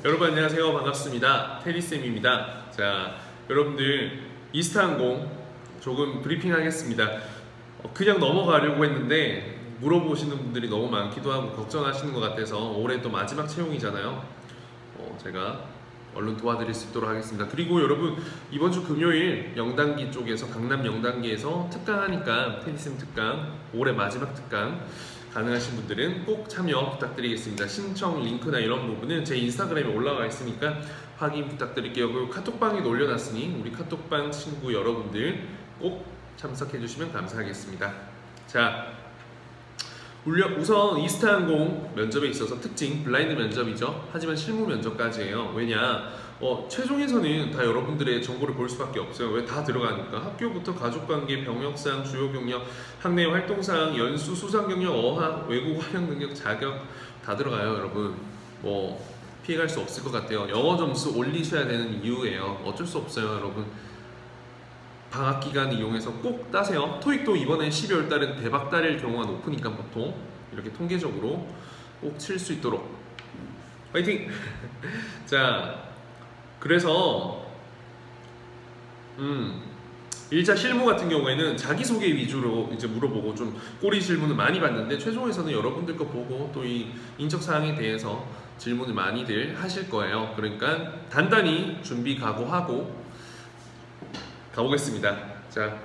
여러분 안녕하세요. 반갑습니다. 테리쌤입니다. 자, 여러분들 이스타항공 조금 브리핑 하겠습니다. 그냥 넘어가려고 했는데 물어보시는 분들이 너무 많기도 하고 걱정하시는 것 같아서 올해 또 마지막 채용이잖아요. 제가 얼른 도와드릴 수 있도록 하겠습니다. 그리고 여러분 이번 주 금요일 영단기 쪽에서 강남 영단기에서 특강하니까 테리쌤 특강 올해 마지막 특강 가능하신 분들은 꼭 참여 부탁드리겠습니다. 신청 링크나 이런 부분은 제 인스타그램에 올라와 있으니까 확인 부탁드릴게요. 그리고 카톡방에도 올려놨으니 우리 카톡방 친구 여러분들 꼭 참석해 주시면 감사하겠습니다. 자, 우선 이스타항공 면접에 있어서 특징 블라인드 면접이죠. 하지만 실무 면접까지예요. 왜냐? 최종에서는 다 여러분들의 정보를 볼 수밖에 없어요. 왜? 다 들어가니까. 학교부터 가족관계, 병역사항, 주요 경력, 학내 활동사항, 연수, 수상 경력, 어학, 외국어 활용 능력, 자격 다 들어가요. 여러분 피해갈 수 없을 것 같아요. 영어 점수 올리셔야 되는 이유예요. 어쩔 수 없어요. 여러분 방학 기간 이용해서 꼭 따세요. 토익도 이번에 12월 달은 대박 달일 경우가 높으니까 보통 이렇게 통계적으로 꼭 칠 수 있도록 화이팅! 자, 그래서 1차 실무 같은 경우에는 자기소개 위주로 이제 물어보고 좀 꼬리 질문을 많이 받는데 최종에서는 여러분들 거 보고 또 이 인적사항에 대해서 질문을 많이들 하실 거예요. 그러니까 단단히 준비 각오하고 가보겠습니다. 자,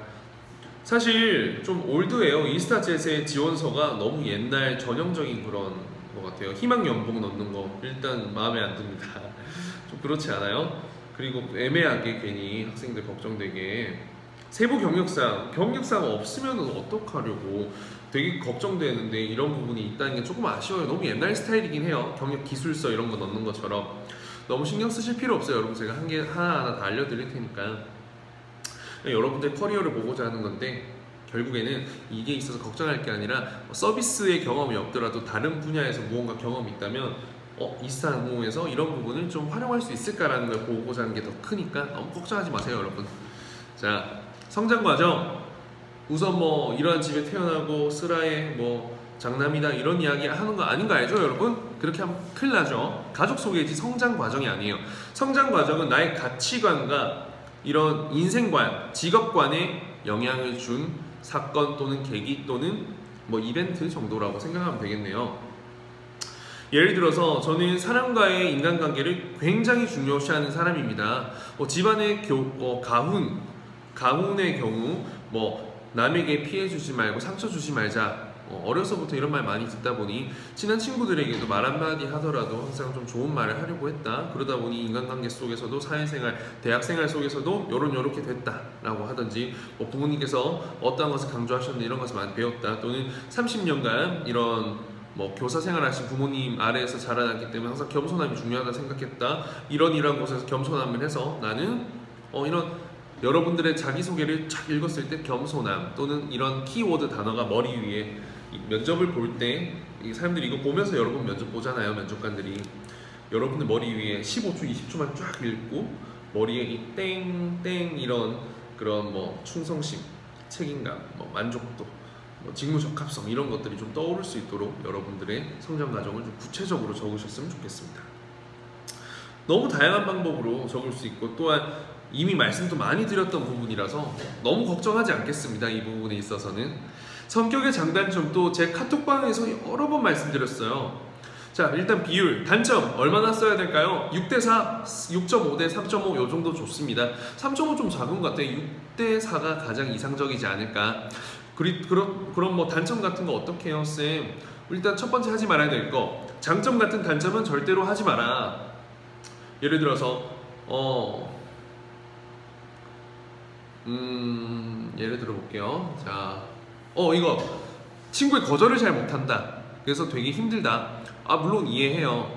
사실 좀 올드해요. 이스타젯의 지원서가 너무 옛날 전형적인 그런 것 같아요. 희망 연봉 넣는 거 일단 마음에 안 듭니다. 좀 그렇지 않아요? 그리고 애매하게 괜히 학생들 걱정되게 세부 경력상 없으면 어떡하려고 되게 걱정되는데 이런 부분이 있다는 게 조금 아쉬워요. 너무 옛날 스타일이긴 해요. 경력 기술서 이런 거 넣는 것처럼 너무 신경 쓰실 필요 없어요. 여러분 제가 하나하나 다 알려드릴 테니까 여러분들 커리어를 보고자 하는 건데 결국에는 이게 있어서 걱정할 게 아니라 서비스의 경험이 없더라도 다른 분야에서 무언가 경험이 있다면 이스타항공에서 이런 부분을 좀 활용할 수 있을까라는 걸 보고자 하는 게 더 크니까 너무 걱정하지 마세요. 여러분 자, 성장 과정 우선 뭐 이러한 집에 태어나고 쓰라의 뭐 장남이다 이런 이야기 하는 거 아닌 거 알죠 여러분? 그렇게 하면 큰일 나죠. 가족 소개지 성장 과정이 아니에요. 성장 과정은 나의 가치관과 이런 인생관, 직업관에 영향을 준 사건 또는 계기 또는 뭐 이벤트 정도라고 생각하면 되겠네요. 예를 들어서 저는 사람과의 인간관계를 굉장히 중요시하는 사람입니다. 집안의 가훈의 경우 뭐 남에게 피해 주지 말고 상처 주지 말자. 어려서부터 이런 말 많이 듣다 보니 친한 친구들에게도 말 한마디 하더라도 항상 좀 좋은 말을 하려고 했다. 그러다 보니 인간관계 속에서도 사회생활, 대학생활 속에서도 요렇게 됐다 라고 하든지 뭐 부모님께서 어떠한 것을 강조하셨는데 이런 것을 많이 배웠다. 또는 30년간 이런 뭐 교사 생활하신 부모님 아래에서 자라났기 때문에 항상 겸손함이 중요하다 생각했다. 이런 곳에서 겸손함을 해서 나는 이런 여러분들의 자기소개를 쫙 읽었을 때 겸손함 또는 이런 키워드 단어가 머리 위에 면접을 볼 때 사람들이 이거 보면서 여러분 면접 보잖아요. 면접관들이 여러분들 머리 위에 15초, 20초만 쫙 읽고 머리에 이 땡땡 이런 그런 뭐 충성심, 책임감, 뭐 만족도, 뭐 직무 적합성 이런 것들이 좀 떠오를 수 있도록 여러분들의 성장 과정을 좀 구체적으로 적으셨으면 좋겠습니다. 너무 다양한 방법으로 적을 수 있고 또한 이미 말씀도 많이 드렸던 부분이라서 너무 걱정하지 않겠습니다. 이 부분에 있어서는 성격의 장단점도 제 카톡방에서 여러 번 말씀드렸어요. 자, 일단 비율, 단점 얼마나 써야 될까요? 6대4, 6.5대 3.5 요 정도 좋습니다. 3.5 좀 작은 것 같아요. 6대4가 가장 이상적이지 않을까. 그럼 뭐 단점 같은 거 어떻게 해요, 쌤? 일단 첫 번째 하지 말아야 될 거, 장점 같은 단점은 절대로 하지 마라. 예를 들어서 예를 들어 볼게요. 자, 이거 친구의 거절을 잘 못한다. 그래서 되게 힘들다. 물론 이해해요.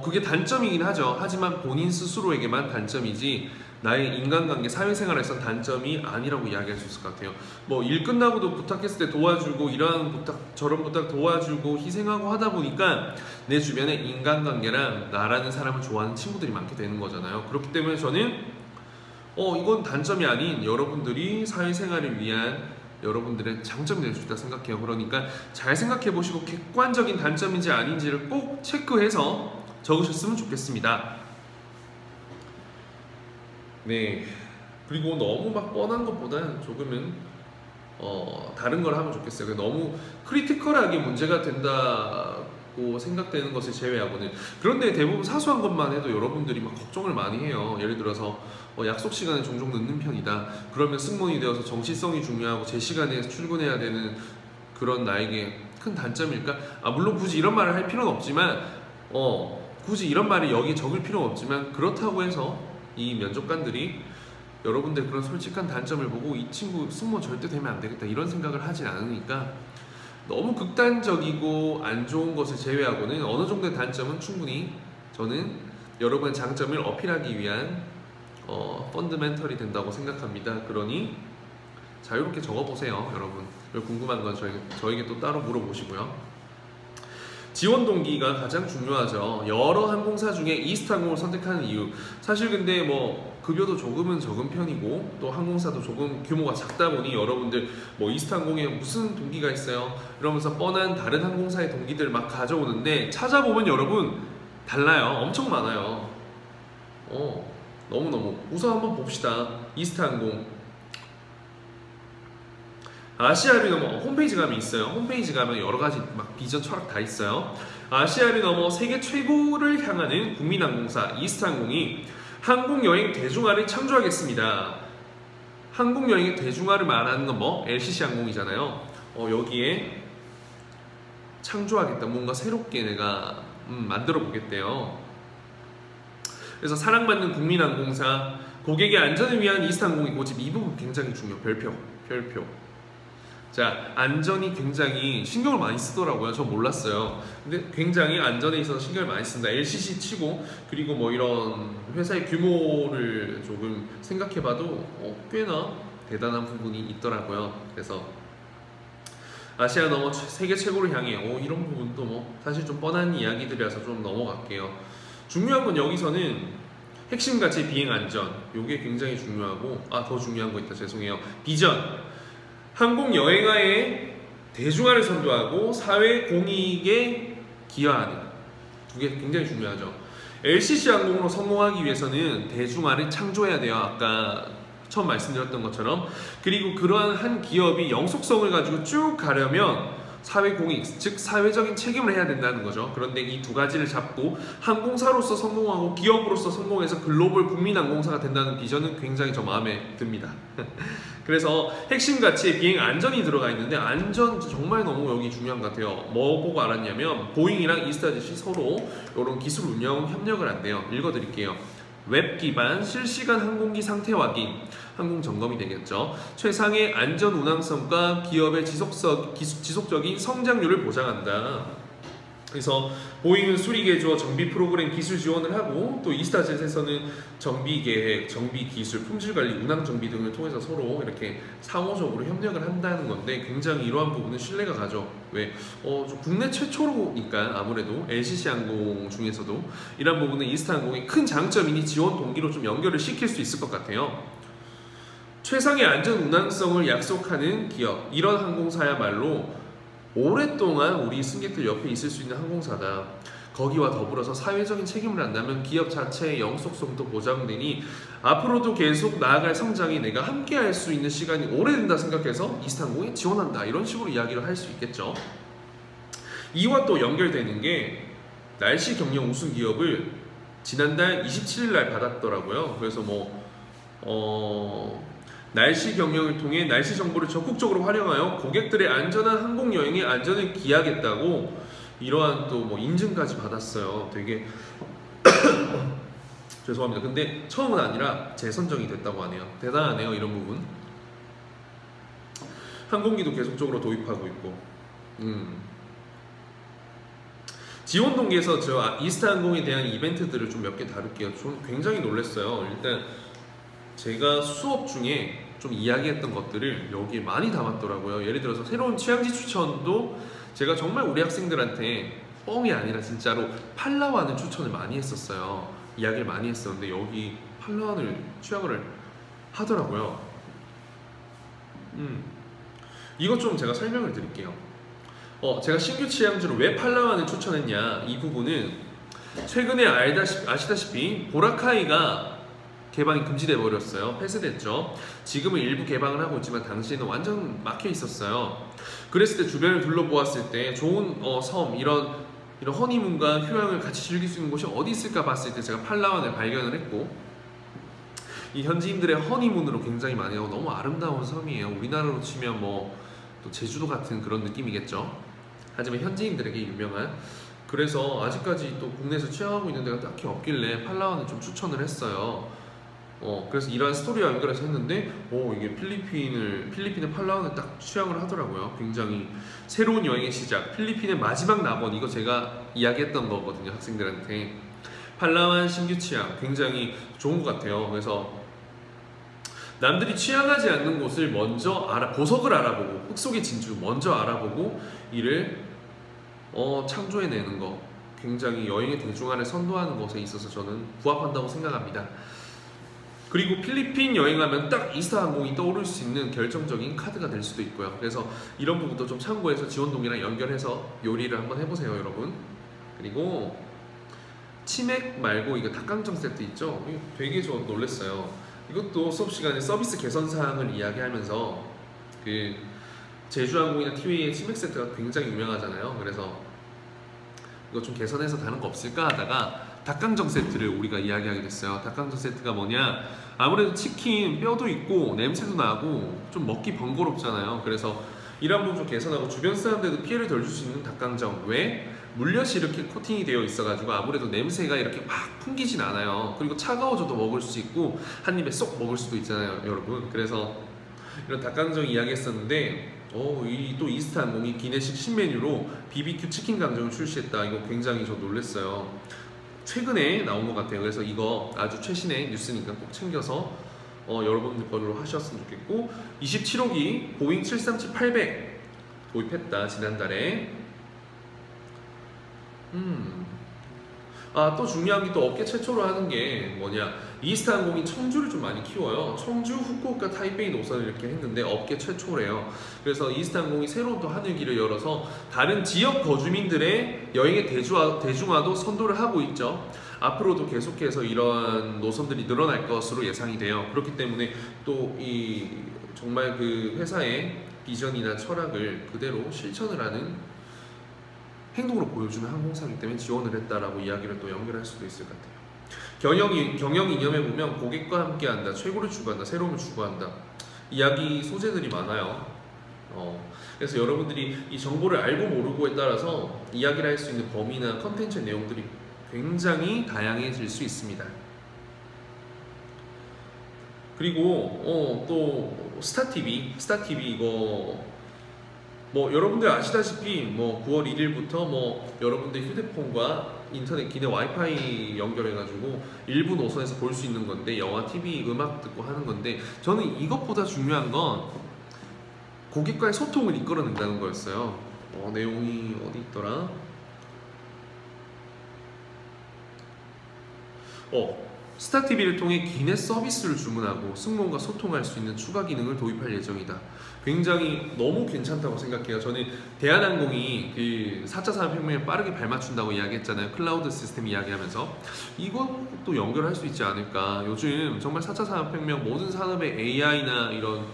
그게 단점이긴 하죠. 하지만 본인 스스로에게만 단점이지 나의 인간관계, 사회생활에선 단점이 아니라고 이야기할 수 있을 것 같아요. 뭐 일 끝나고도 부탁했을 때 도와주고 이러한 부탁 저런 부탁 도와주고 희생하고 하다 보니까 내 주변에 인간관계랑 나라는 사람을 좋아하는 친구들이 많게 되는 거잖아요. 그렇기 때문에 저는 이건 단점이 아닌 여러분들이 사회생활을 위한 여러분들의 장점이 될 수 있다 생각해요. 그러니까 잘 생각해 보시고 객관적인 단점인지 아닌지를 꼭 체크해서 적으셨으면 좋겠습니다. 네. 그리고 너무 막 뻔한 것보다 조금은 다른 걸 하면 좋겠어요. 너무 크리티컬하게 문제가 된다고 생각되는 것을 제외하고는. 그런데 대부분 사소한 것만 해도 여러분들이 막 걱정을 많이 해요. 예를 들어서 약속 시간에 종종 늦는 편이다. 그러면 승무원이 되어서 정시성이 중요하고 제 시간에 출근해야 되는 그런 나에게 큰 단점일까? 물론 굳이 이런 말을 할 필요는 없지만 굳이 이런 말을 여기에 적을 필요는 없지만, 그렇다고 해서 이 면접관들이 여러분들 그런 솔직한 단점을 보고 이 친구 승무원 절대 되면 안 되겠다 이런 생각을 하진 않으니까, 너무 극단적이고 안 좋은 것을 제외하고는 어느 정도의 단점은 충분히 저는 여러분의 장점을 어필하기 위한 펀드멘털이 된다고 생각합니다. 그러니 자유롭게 적어보세요. 여러분 궁금한 건 저에게 또 따로 물어보시고요. 지원 동기가 가장 중요하죠. 여러 항공사 중에 이스타항공을 선택하는 이유, 사실 근데 뭐 급여도 조금은 적은 편이고 또 항공사도 조금 규모가 작다 보니 여러분들 뭐 이스타항공에 무슨 동기가 있어요 이러면서 뻔한 다른 항공사의 동기들 막 가져오는데, 찾아보면 여러분 달라요. 엄청 많아요. 너무너무. 우선 한번 봅시다. 이스타항공 아시아를 넘어 홈페이지 가면 있어요. 홈페이지 가면 여러가지 막 비전 철학 다 있어요. 아시아를 넘어 세계 최고를 향하는 국민항공사 이스타항공이 항공여행 대중화를 창조하겠습니다. 항공여행의 대중화를 말하는 건 뭐? LCC 항공이잖아요. 여기에 창조하겠다. 뭔가 새롭게 내가 만들어 보겠대요. 그래서 사랑받는 국민항공사, 고객의 안전을 위한 이스타항공의 고집, 이 부분 굉장히 중요. 별표. 자, 안전이 굉장히 신경을 많이 쓰더라고요. 저 몰랐어요. 근데 굉장히 안전에 있어서 신경을 많이 쓴다. LCC 치고, 그리고 뭐 이런 회사의 규모를 조금 생각해봐도 꽤나 대단한 부분이 있더라고요. 그래서 아시아 넘어 세계 최고를 향해, 이런 부분도 뭐 사실 좀 뻔한 이야기들이라서 좀 넘어갈게요. 중요한 건 여기서는 핵심 가치 비행 안전, 이게 굉장히 중요하고, 더 중요한 거 있다. 죄송해요. 비전. 항공 여행화의 대중화를 선도하고 사회 공익에 기여하는, 두 개 굉장히 중요하죠. LCC 항공으로 성공하기 위해서는 대중화를 창조해야 돼요. 아까 처음 말씀드렸던 것처럼. 그리고 그러한 한 기업이 영속성을 가지고 쭉 가려면 사회 공익, 즉 사회적인 책임을 해야 된다는 거죠. 그런데 이 두 가지를 잡고 항공사로서 성공하고 기업으로서 성공해서 글로벌 국민항공사가 된다는 비전은 굉장히 저 마음에 듭니다. 그래서 핵심 가치에 비행 안전이 들어가 있는데, 안전 정말 너무 여기 중요한 것 같아요. 뭐 보고 알았냐면 보잉이랑 이스타젯이 서로 이런 기술 운영 협력을 한대요. 읽어드릴게요. 웹 기반 실시간 항공기 상태 확인, 항공 점검이 되겠죠. 최상의 안전 운항성과 기업의 지속적인 성장률을 보장한다. 그래서 보잉은 수리 개조, 정비 프로그램 기술 지원을 하고, 또 이스타젯에서는 정비 계획, 정비 기술, 품질 관리, 운항 정비 등을 통해서 서로 이렇게 상호적으로 협력을 한다는 건데, 굉장히 이러한 부분은 신뢰가 가죠. 왜? 좀 국내 최초로니까 아무래도 LCC 항공 중에서도 이런 부분은 이스타항공의 큰 장점이니 지원 동기로 좀 연결을 시킬 수 있을 것 같아요. 최상의 안전 운항성을 약속하는 기업, 이런 항공사야말로 오랫동안 우리 승객들 옆에 있을 수 있는 항공사다. 거기와 더불어서 사회적인 책임을 한다면 기업 자체의 영속성도 보장되니 앞으로도 계속 나아갈 성장이 내가 함께 할 수 있는 시간이 오래된다 생각해서 이스타항공에 지원한다. 이런 식으로 이야기를 할 수 있겠죠. 이와 또 연결되는 게 날씨 경영 우승 기업을 지난달 27일 날 받았더라고요. 그래서 날씨 경영을 통해 날씨 정보를 적극적으로 활용하여 고객들의 안전한 항공 여행에 안전을 기하겠다고 이러한 또 인증까지 받았어요. 되게 죄송합니다. 근데 처음은 아니라 재선정이 됐다고 하네요. 대단하네요. 이런 부분. 항공기도 계속적으로 도입하고 있고. 지원 동기에서 저 이스타항공에 대한 이벤트들을 좀 몇 개 다룰게요. 좀 굉장히 놀랐어요. 일단 제가 수업 중에 좀 이야기했던 것들을 여기에 많이 담았더라고요. 예를 들어서 새로운 취향지 추천도 제가 정말 우리 학생들한테 뻥이 아니라 진짜로 팔라완을 추천을 많이 했었어요. 이야기를 많이 했었는데 여기 팔라완을 취향을 하더라고요. 이것 좀 제가 설명을 드릴게요. 제가 신규 취향지로 왜 팔라완을 추천했냐, 이 부분은 최근에 아시다시피 보라카이가 개방이 금지돼 버렸어요. 폐쇄됐죠. 지금은 일부 개방을 하고 있지만 당시에는 완전 막혀 있었어요. 그랬을 때 주변을 둘러보았을 때 좋은 섬 이런 허니문과 휴양을 같이 즐길 수 있는 곳이 어디 있을까 봤을 때 제가 팔라완을 발견을 했고, 이 현지인들의 허니문으로 굉장히 많이 하고 너무 아름다운 섬이에요. 우리나라로 치면 뭐 또 제주도 같은 그런 느낌이겠죠. 하지만 현지인들에게 유명한, 그래서 아직까지 또 국내에서 취향하고 있는 데가 딱히 없길래 팔라완을 좀 추천을 했어요. 그래서 이러한 스토리와 연결해서 했는데 이게 필리핀의 팔라완을 딱 취향을 하더라고요. 굉장히 새로운 여행의 시작, 필리핀의 마지막 낙원, 이거 제가 이야기했던 거거든요, 학생들한테. 팔라완 신규 취향 굉장히 좋은 것 같아요. 그래서 남들이 취향하지 않는 곳을 먼저 보석을 알아보고 흙속의 진주 먼저 알아보고 이를 창조해내는 거, 굉장히 여행의 대중화를 선도하는 것에 있어서 저는 부합한다고 생각합니다. 그리고 필리핀 여행하면 딱 이스타항공이 떠오를 수 있는 결정적인 카드가 될 수도 있고요. 그래서 이런 부분도 좀 참고해서 지원동이랑 연결해서 요리를 한번 해보세요, 여러분. 그리고 치맥 말고 이거 닭강정 세트 있죠? 이거 되게 저 놀랐어요. 이것도 수업 시간에 서비스 개선 사항을 이야기하면서 그 제주항공이나 티웨이의 치맥 세트가 굉장히 유명하잖아요. 그래서 이거 좀 개선해서 다른 거 없을까 하다가 닭강정 세트를 우리가 이야기하게 됐어요. 닭강정 세트가 뭐냐, 아무래도 치킨 뼈도 있고 냄새도 나고 좀 먹기 번거롭잖아요. 그래서 이런 부분 좀 개선하고 주변 사람들도 피해를 덜 줄 수 있는 닭강정, 왜? 물엿이 이렇게 코팅이 되어 있어가지고 아무래도 냄새가 이렇게 막 풍기진 않아요. 그리고 차가워져도 먹을 수 있고 한 입에 쏙 먹을 수도 있잖아요, 여러분. 그래서 이런 닭강정 이야기했었는데 또 이스타항공이 기내식 신메뉴로 BBQ 치킨 강정을 출시했다. 이거 굉장히 저 놀랐어요. 최근에 나온 것 같아요. 그래서 이거 아주 최신의 뉴스니까 꼭 챙겨서 여러분들 걸로 하셨으면 좋겠고, 27호기 보잉 737-800 도입했다, 지난달에. 또 중요한 게 또 업계 최초로 하는 게 뭐냐, 이스타항공이 청주를 좀 많이 키워요. 청주, 후쿠오카, 타이베이 노선을 이렇게 했는데 업계 최초래요. 그래서 이스타항공이 새로운 또 하늘길을 열어서 다른 지역 거주민들의 여행의 대중화도 선도를 하고 있죠. 앞으로도 계속해서 이러한 노선들이 늘어날 것으로 예상이 돼요. 그렇기 때문에 또 정말 그 회사의 비전이나 철학을 그대로 실천을 하는 행동으로 보여주는 항공사이기 때문에 지원을 했다라고 이야기를 또 연결할 수도 있을 것 같아요. 경영 이념에 보면 고객과 함께한다, 최고를 추구한다, 새로움을 추구한다, 이야기 소재들이 많아요. 그래서 여러분들이 이 정보를 알고 모르고에 따라서 이야기를 할 수 있는 범위나 컨텐츠 내용들이 굉장히 다양해질 수 있습니다. 그리고 또 스타TV 이거 뭐 여러분들 아시다시피 뭐 9월 1일부터 뭐 여러분들 휴대폰과 인터넷 기내 와이파이 연결해가지고 일부 노선에서 볼 수 있는 건데, 영화, TV, 음악 듣고 하는 건데, 저는 이것보다 중요한 건 고객과의 소통을 이끌어낸다는 거였어요. 내용이 어디 있더라? 스타TV를 통해 기내 서비스를 주문하고 승무원과 소통할 수 있는 추가 기능을 도입할 예정이다. 굉장히 너무 괜찮다고 생각해요. 저는 대한항공이 그 4차 산업혁명에 빠르게 발맞춘다고 이야기했잖아요. 클라우드 시스템 이야기하면서 이것도 연결할 수 있지 않을까. 요즘 정말 4차 산업혁명 모든 산업에 AI나 이런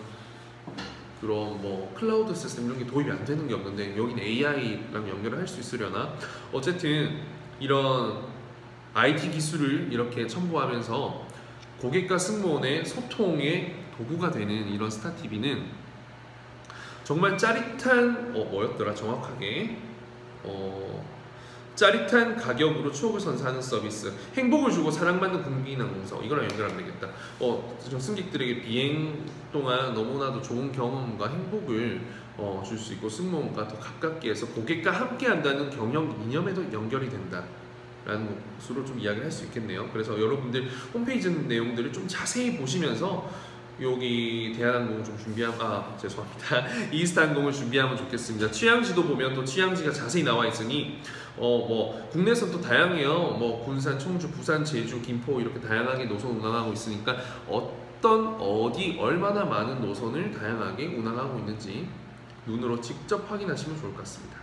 그런 뭐 클라우드 시스템 이런 게 도입이 안 되는 게 없는데 여기는 AI랑 연결을 할 수 있으려나. 어쨌든 이런 IT 기술을 이렇게 첨부하면서 고객과 승무원의 소통의 도구가 되는 이런 스타TV는 정말 짜릿한 뭐였더라 정확하게 짜릿한 가격으로 추억을 선사하는 서비스, 행복을 주고 사랑받는 국민항공사, 이거랑 연결하면 되겠다. 승객들에게 비행 동안 너무나도 좋은 경험과 행복을 줄 수 있고 승무원과 더 가깝게 해서 고객과 함께 한다는 경영 이념에도 연결이 된다 라는 것으로 좀 이야기를 할 수 있겠네요. 그래서 여러분들 홈페이지 내용들을 좀 자세히 보시면서 여기 대한항공을 좀 죄송합니다. 이스타항공을 준비하면 좋겠습니다. 취향지도 보면 또 취향지가 자세히 나와 있으니 뭐 국내선 또 다양해요. 뭐 군산, 청주, 부산, 제주, 김포 이렇게 다양하게 노선 운항하고 있으니까 어디 얼마나 많은 노선을 다양하게 운항하고 있는지 눈으로 직접 확인하시면 좋을 것 같습니다.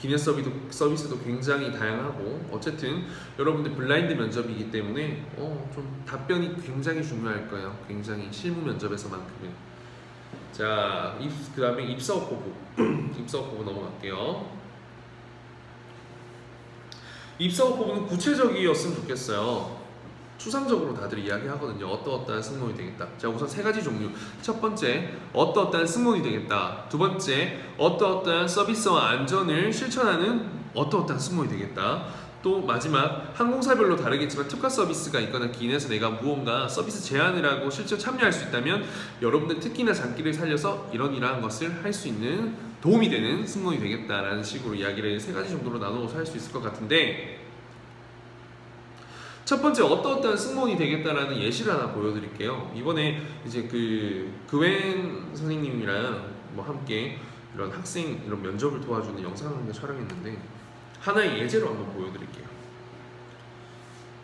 기념 서비스도 굉장히 다양하고 어쨌든 여러분들 블라인드 면접이기 때문에 좀 답변이 굉장히 중요할 거예요. 굉장히 실무 면접에서만큼은. 자, 그 다음에 입사업 포부 입사업 포부 넘어갈게요. 입사업 포부는 구체적이었으면 좋겠어요. 추상적으로 다들 이야기하거든요. 어떠어떠한 승무원이 되겠다. 자, 우선 세 가지 종류. 첫 번째, 어떠어떠한 승무원이 되겠다. 두 번째, 어떠어떠한 서비스와 안전을 실천하는 어떠어떠한 승무원이 되겠다. 또 마지막, 항공사별로 다르겠지만 특화 서비스가 있거나 기인해서 내가 무언가 서비스 제안을 하고 실제 참여할 수 있다면 여러분들 특기나 장기를 살려서 이러한 것을 할 수 있는 도움이 되는 승무원이 되겠다라는 식으로 이야기를 세 가지 정도로 나누어서 할 수 있을 것 같은데, 첫 번째 어떠어떠한 승무원이 되겠다라는 예시를 하나 보여드릴게요. 이번에 이제 그웬 선생님이랑 함께 이런 학생 이런 면접을 도와주는 영상을 한번 촬영했는데 하나의 예제로 한번 보여드릴게요.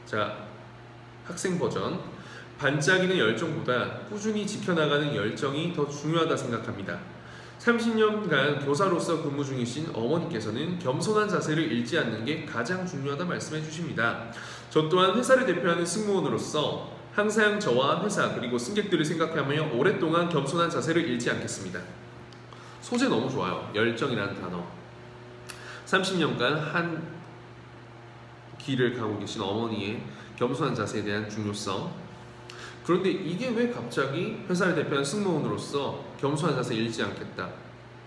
자, 학생 버전. 반짝이는 열정보다 꾸준히 지켜나가는 열정이 더 중요하다 생각합니다. 30년간 교사로서 근무 중이신 어머니께서는 겸손한 자세를 잃지 않는 게 가장 중요하다 말씀해 주십니다. 저 또한 회사를 대표하는 승무원으로서 항상 저와 회사 그리고 승객들을 생각하며 오랫동안 겸손한 자세를 잃지 않겠습니다. 소재 너무 좋아요. 열정이라는 단어. 30년간 한 길을 가고 계신 어머니의 겸손한 자세에 대한 중요성. 그런데 이게 왜 갑자기 회사를 대표하는 승무원으로서 겸손한 자세 잃지 않겠다?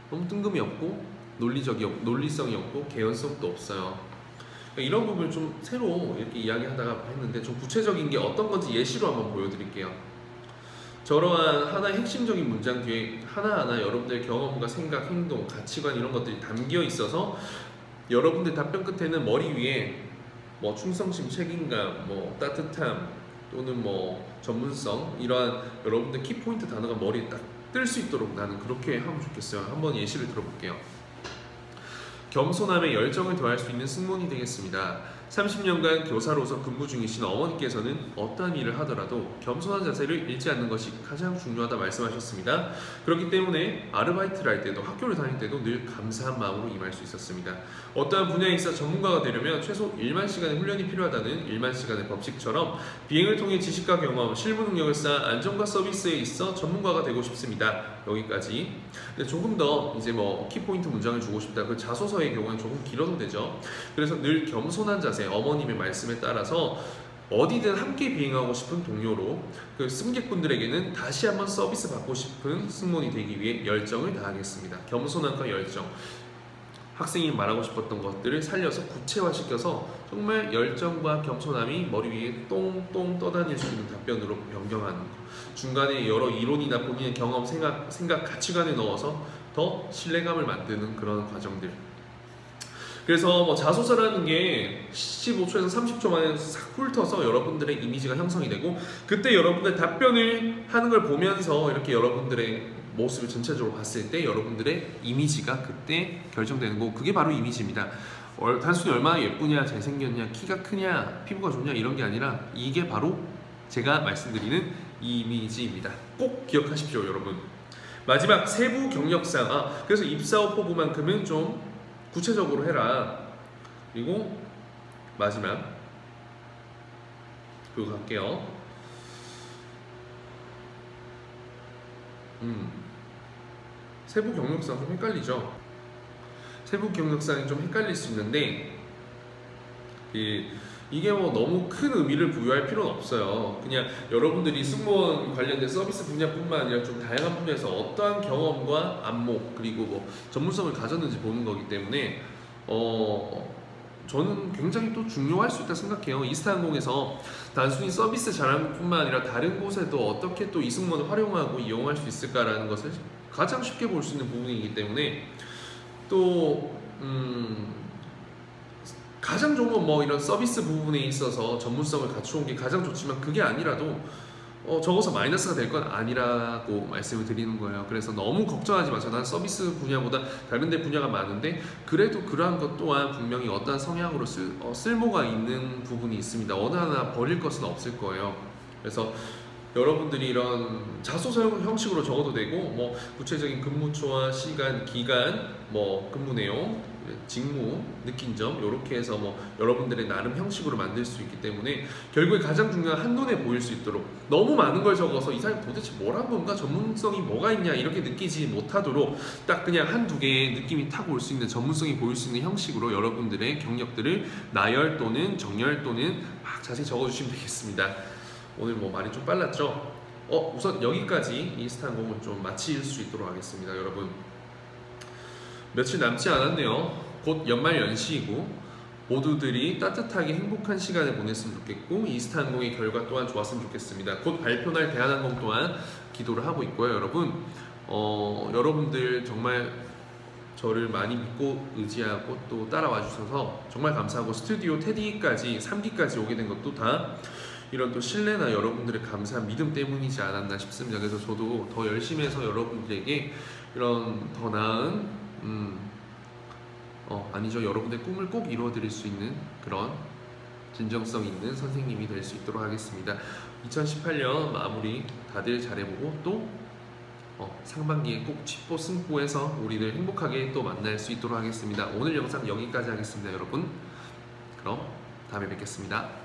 너무 뜬금이 없고 논리성이 없고 개연성도 없어요. 그러니까 이런 부분을 좀 새로 이렇게 이야기하다가 했는데 좀 구체적인 게 어떤 건지 예시로 한번 보여드릴게요. 저러한 하나의 핵심적인 문장 뒤에 하나하나 여러분들의 경험과 생각, 행동, 가치관 이런 것들이 담겨 있어서 여러분들 답변 끝에는 머리 위에 충성심, 책임감, 따뜻함 또는 전문성 이러한 여러분들 키포인트 단어가 머리에 딱 뜰 수 있도록 나는 그렇게 하면 좋겠어요. 한번 예시를 들어볼게요. 겸손함에 열정을 더할 수 있는 승무원이 되겠습니다. 30년간 교사로서 근무 중이신 어머니께서는 어떠한 일을 하더라도 겸손한 자세를 잃지 않는 것이 가장 중요하다 말씀하셨습니다. 그렇기 때문에 아르바이트를 할 때도 학교를 다닐 때도 늘 감사한 마음으로 임할 수 있었습니다. 어떠한 분야에 있어 전문가가 되려면 최소 1만 시간의 훈련이 필요하다는 1만 시간의 법칙처럼 비행을 통해 지식과 경험, 실무 능력을 쌓아 안전과 서비스에 있어 전문가가 되고 싶습니다. 여기까지. 근데 조금 더 이제 키포인트 문장을 주고 싶다. 그 자소서의 경우는 조금 길어도 되죠. 그래서 늘 겸손한 자세, 어머님의 말씀에 따라서 어디든 함께 비행하고 싶은 동료로 그 승객분들에게는 다시 한번 서비스 받고 싶은 승무원이 되기 위해 열정을 다하겠습니다. 겸손함과 열정. 학생이 말하고 싶었던 것들을 살려서 구체화시켜서 정말 열정과 겸손함이 머리 위에 똥똥 떠다닐 수 있는 답변으로 변경하는 것. 중간에 여러 이론이나 본인의 경험, 생각, 가치관을 넣어서 더 신뢰감을 만드는 그런 과정들. 그래서 자소서라는 게 15초에서 30초 만에 싹 훑어서 여러분들의 이미지가 형성이 되고 그때 여러분들 답변을 하는 걸 보면서 이렇게 여러분들의 모습을 전체적으로 봤을 때 여러분들의 이미지가 그때 결정되는 거고 그게 바로 이미지입니다. 단순히 얼마나 예쁘냐, 잘생겼냐, 키가 크냐, 피부가 좋냐 이런 게 아니라 이게 바로 제가 말씀드리는 이미지입니다. 꼭 기억하십시오, 여러분. 마지막 세부 경력상. 그래서 입사업 포부만큼은 좀 구체적으로 해라. 그리고 마지막 그거 갈게요. 세부 경력상 좀 헷갈리죠? 세부 경력상이 좀 헷갈릴 수 있는데 이게 너무 큰 의미를 부여할 필요는 없어요. 그냥 여러분들이 승무원 관련된 서비스 분야뿐만 아니라 좀 다양한 분야에서 어떠한 경험과 안목 그리고 전문성을 가졌는지 보는 거기 때문에 저는 굉장히 또 중요할 수 있다 생각해요. 이스타항공에서 단순히 서비스 잘하는 뿐만 아니라 다른 곳에도 어떻게 또 이 승무원을 활용하고 이용할 수 있을까라는 것을 가장 쉽게 볼 수 있는 부분이기 때문에 또 가장 좋은 건 이런 서비스 부분에 있어서 전문성을 갖추온 게 가장 좋지만 그게 아니라도 적어서 마이너스가 될 건 아니라고 말씀을 드리는 거예요. 그래서 너무 걱정하지 마세요. 난 서비스 분야보다 다른 데 분야가 많은데 그래도 그러한 것 또한 분명히 어떠한 성향으로 쓸모가 있는 부분이 있습니다. 어느 하나 버릴 것은 없을 거예요. 그래서 여러분들이 이런 자소서 형식으로 적어도 되고 구체적인 근무초와 시간, 기간, 근무 내용 직무, 느낀 점 이렇게 해서 뭐 여러분들의 나름 형식으로 만들 수 있기 때문에 결국에 가장 중요한 한눈에 보일 수 있도록 너무 많은 걸 적어서 이 사람이 도대체 뭘 한 건가, 전문성이 뭐가 있냐 이렇게 느끼지 못하도록 딱 그냥 한두 개의 느낌이 탁 올 수 있는, 전문성이 보일 수 있는 형식으로 여러분들의 경력들을 나열 또는 정렬 또는 막 자세히 적어주시면 되겠습니다. 오늘 뭐 말이 좀 빨랐죠? 우선 여기까지 인스타항공을 좀 마칠 수 있도록 하겠습니다. 여러분 며칠 남지 않았네요. 곧 연말 연시이고 모두들이 따뜻하게 행복한 시간을 보냈으면 좋겠고 인스타항공의 결과 또한 좋았으면 좋겠습니다. 곧 발표날 대한항공 또한 기도를 하고 있고요. 여러분 여러분들 정말 저를 많이 믿고 의지하고 또 따라와 주셔서 정말 감사하고 스튜디오 테디까지 3기까지 오게 된 것도 다 이런 또 신뢰나 여러분들의 감사한 믿음 때문이지 않았나 싶습니다. 그래서 저도 더 열심히 해서 여러분들에게 이런 더 나은 아니죠, 여러분들의 꿈을 꼭 이루어드릴 수 있는 그런 진정성 있는 선생님이 될 수 있도록 하겠습니다. 2018년 마무리 다들 잘해보고 또 상반기에 꼭 칩보 승보해서 우리들 행복하게 또 만날 수 있도록 하겠습니다. 오늘 영상 여기까지 하겠습니다. 여러분 그럼 다음에 뵙겠습니다.